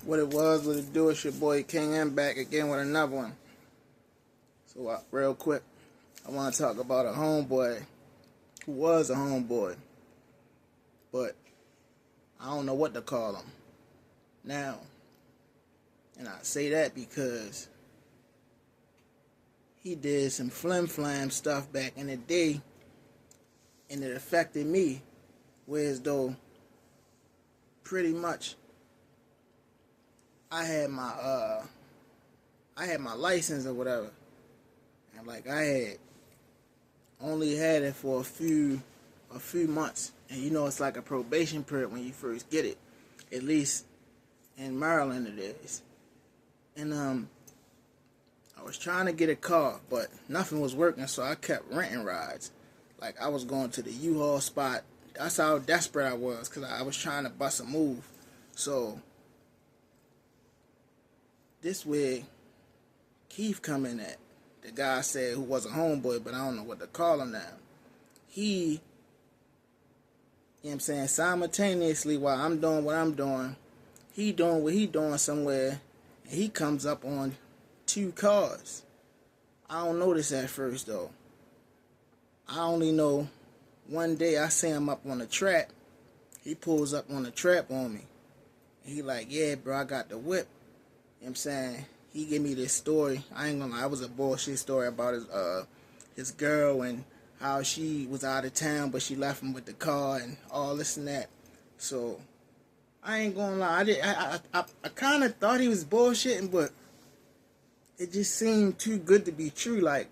What it do, it's your boy King M back again with another one. So real quick, I want to talk about a homeboy who was a homeboy, but I don't know what to call him now. And I say that because he did some flim-flam stuff back in the day, and it affected me, whereas though pretty much I had my license or whatever, and like I had only had it for a few months, and you know it's like a probation period when you first get it, at least in Maryland it is. And I was trying to get a car, but nothing was working, so I kept renting rides. Like I was going to the U-Haul spot. That's how desperate I was, because I was trying to bust a move. So this way Keith come in at, the guy said who was a homeboy, but I don't know what to call him now. He, you know what I'm saying, simultaneously while I'm doing what I'm doing, he doing what he doing somewhere, and he comes up on 2 cars. I don't know this at first though. I only know one day I see him up on the trap. He pulls up on the trap on me. And he like, yeah, bro, I got the whip. You know what I'm saying? He gave me this story. I ain't gonna lie, it was a bullshit story about his girl and how she was out of town, but she left him with the car and all this and that. So I ain't gonna lie, I kind of thought he was bullshitting, but it just seemed too good to be true. Like,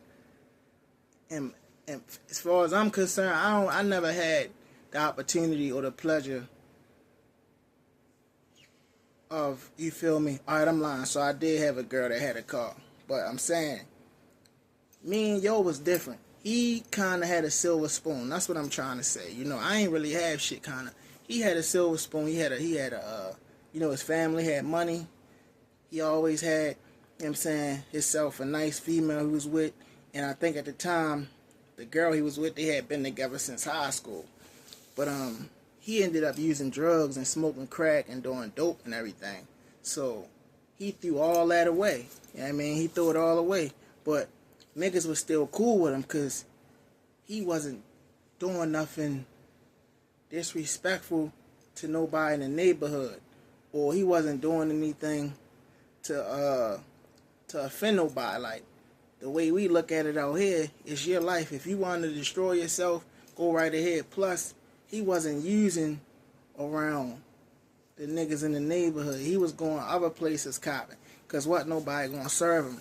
and as far as I'm concerned, I never had the opportunity or the pleasure of, you feel me? Alright, I'm lying. So I did have a girl that had a car. But I'm saying, me and Yo was different. He kind of had a silver spoon. That's what I'm trying to say. You know, I ain't really have shit kind of. He had a silver spoon. He had a you know, his family had money. He always had, you know what I'm saying, himself a nice female he was with. And I think at the time, the girl he was with, they had been together since high school. But he ended up using drugs and smoking crack and doing dope and everything. So he threw all that away. You know what I mean? He threw it all away. But niggas was still cool with him because he wasn't doing nothing disrespectful to nobody in the neighborhood. Or he wasn't doing anything to offend nobody. Like, the way we look at it out here, it's your life. If you want to destroy yourself, go right ahead. Plus, he wasn't using around the niggas in the neighborhood. He was going other places copping. Because what, nobody going to serve him.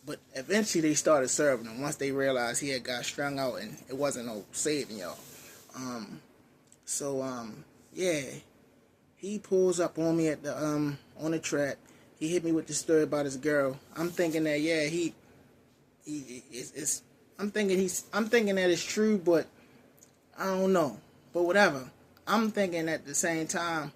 But eventually they started serving him once they realized he had got strung out and it wasn't no saving y'all. Yeah. He pulls up on me at the on the track. He hit me with the story about his girl. I'm thinking that, yeah, I'm thinking that it's true, but I don't know. But whatever. I'm thinking at the same time,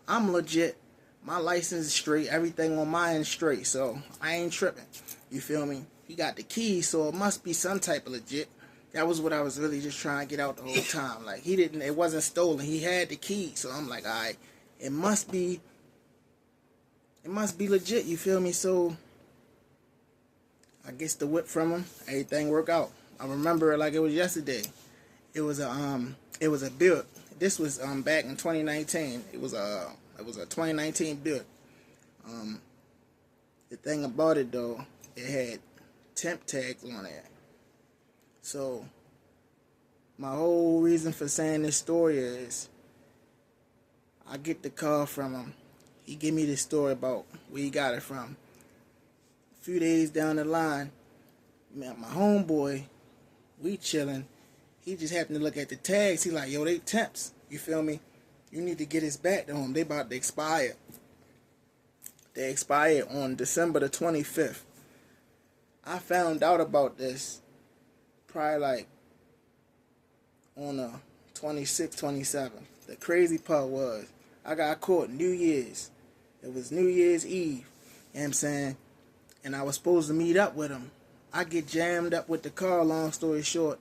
I'm legit. My license is straight. Everything on my end straight. So I ain't tripping. You feel me? He got the keys, so it must be some type of legit. That was what I was really just trying to get out the whole time. Like, it wasn't stolen. He had the keys. So I'm like, alright, it must be legit. You feel me? So I get the whip from him. Everything worked out. I remember it like it was yesterday. It was a Buick. This was back in 2019. It was a 2019 Buick. The thing about it though, it had temp tags on it. So my whole reason for saying this story is, I get the call from him. He give me this story about where he got it from. A few days down the line, man, my homeboy, we chilling. He just happened to look at the tags. He like, yo, they temps. You feel me? You need to get his back to him. They about to expire. They expired on December the 25th. I found out about this probably like on the 26th, 27th. The crazy part was, I got caught New Year's. It was New Year's Eve. You know what I'm saying? And I was supposed to meet up with him. I get jammed up with the car, long story short.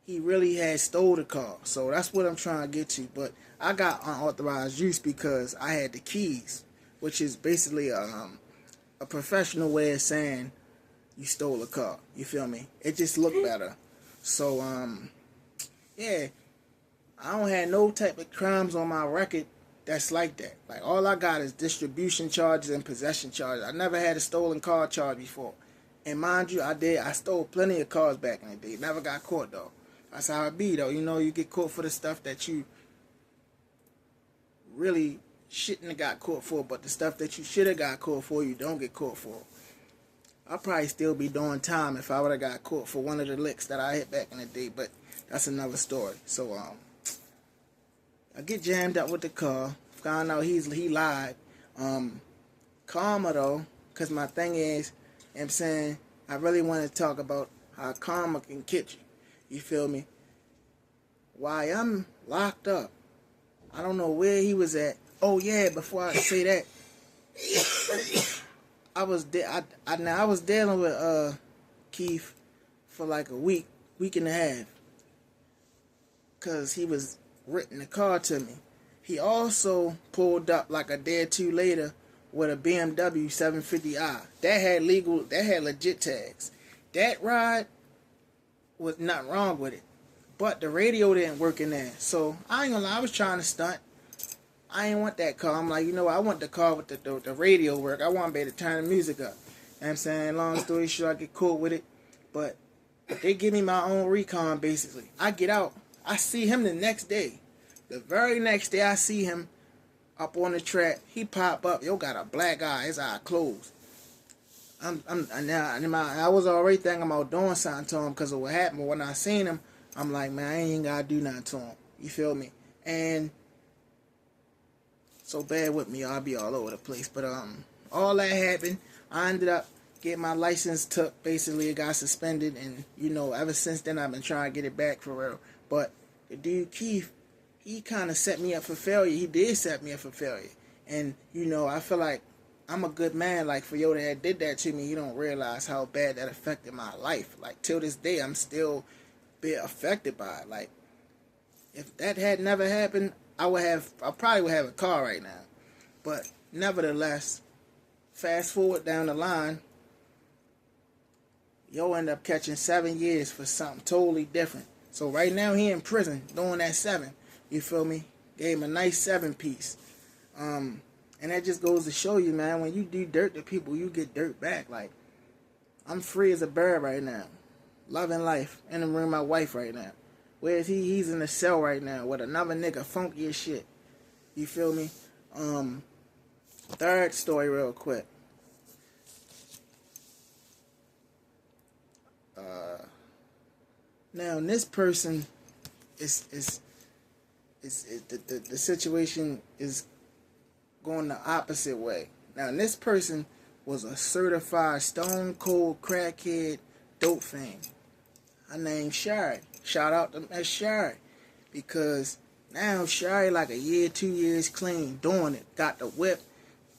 He really had stole the car. So that's what I'm trying to get to. But I got unauthorized use because I had the keys. which is basically a professional way of saying you stole a car. You feel me? It just looked better. So yeah, I don't have no type of crimes on my record that's like that. Like, all I got is distribution charges and possession charges. I never had a stolen car charge before. And mind you, I stole plenty of cars back in the day. Never got caught though. That's how it be though. You know, you get caught for the stuff that you really shouldn't have got caught for, but the stuff that you should have got caught for, you don't get caught for. I'll probably still be doing time if I would have got caught for one of the licks that I hit back in the day, but that's another story. So I get jammed up with the car. Found out he lied. Karma though, cause my thing is, you know what I'm saying, I really want to talk about how karma can get you. You feel me? Why I'm locked up, I don't know where he was at. Oh yeah, before I say that, I was dealing with Keith for like a week and a half, cause he was renting the car to me. He also pulled up like a day or two later with a BMW 750i that had legit tags. That ride was nothing wrong with it, but the radio didn't work in there. So I ain't gonna lie, I was trying to stunt. I ain't want that car. I'm like, you know, I want the car with the radio work. I want to be able to turn the music up. You know what I'm saying? Long story short, I get cool with it. But they give me my own recon, basically. I get out. I see him the next day. The very next day I see him up on the track. He pop up. Yo, got a black eye. His eye closed. I was already thinking about doing something to him because of what happened. But when I seen him, I'm like, man, I ain't got to do nothing to him. You feel me? And so bad with me, I'll be all over the place. But all that happened. I ended up getting my license took. Basically, it got suspended, and you know, ever since then, I've been trying to get it back for real. But the dude Keith, he kind of set me up for failure. He did set me up for failure, and you know, I feel like I'm a good man. Like, for yo that did that to me, you don't realize how bad that affected my life. Like, till this day, I'm still being affected by it. Like, if that had never happened, I probably would have a car right now. But nevertheless, fast forward down the line, yo end up catching 7 years for something totally different. So right now he in prison doing that 7. You feel me? Gave him a nice 7-piece. And that just goes to show you, man, when you do dirt to people, you get dirt back. Like, I'm free as a bird right now. Loving life. In the room with my wife right now. Whereas he's in the cell right now with another nigga funky as shit. You feel me? Third story real quick. Now this person the situation is going the opposite way. Now this person was a certified stone cold crackhead dope fiend. Her name's Shari. Shout out to Miss Shari. Because now Shari like a year, 2 years clean, doing it. Got the whip,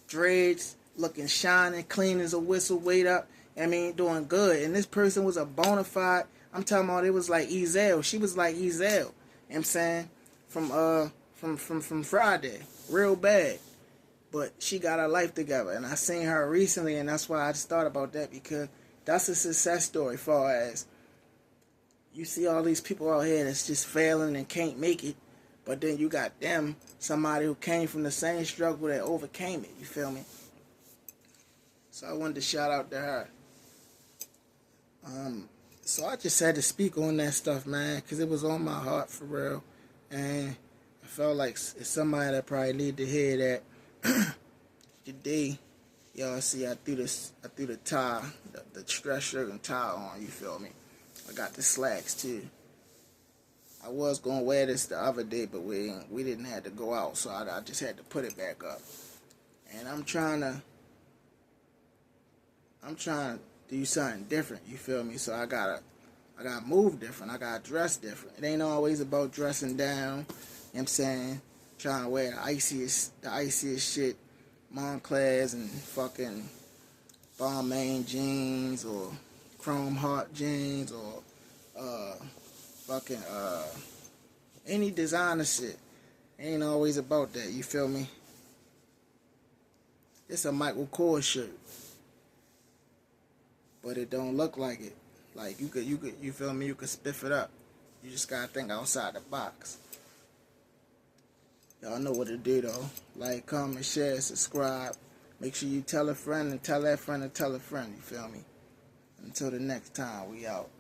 dreads, looking shining, clean as a whistle, weight up. I mean, doing good. And this person was a bona fide, I'm talking about, it was like Ezell. She was like Ezell. You know what I'm saying? From Friday. Real bad. But she got her life together. And I seen her recently, and that's why I just thought about that, because that's a success story far as you see all these people out here that's just failing and can't make it, but then you got them, somebody who came from the same struggle that overcame it, you feel me? So I wanted to shout out to her. So I just had to speak on that stuff, man, because it was on my heart for real, and I felt like it's somebody that probably need to hear that. Today, y'all see I threw the tie, the stress shirt and tie on, you feel me? I got the slacks too. I was gonna wear this the other day, but we didn't have to go out, so I just had to put it back up. And I'm trying to do something different, you feel me? So I gotta move different, I gotta dress different. It ain't always about dressing down, you know what I'm saying? Trying to wear the iciest shit, Monclers and fucking Balmain jeans or Chrome Heart jeans or any designer shit. It ain't always about that, you feel me? It's a Michael Kors shirt, but it don't look like it. Like you feel me? You could spiff it up. You just gotta think outside the box. Y'all know what to do though. Like, comment, share, subscribe. Make sure you tell a friend and tell that friend and tell a friend. You feel me? Until the next time, we out.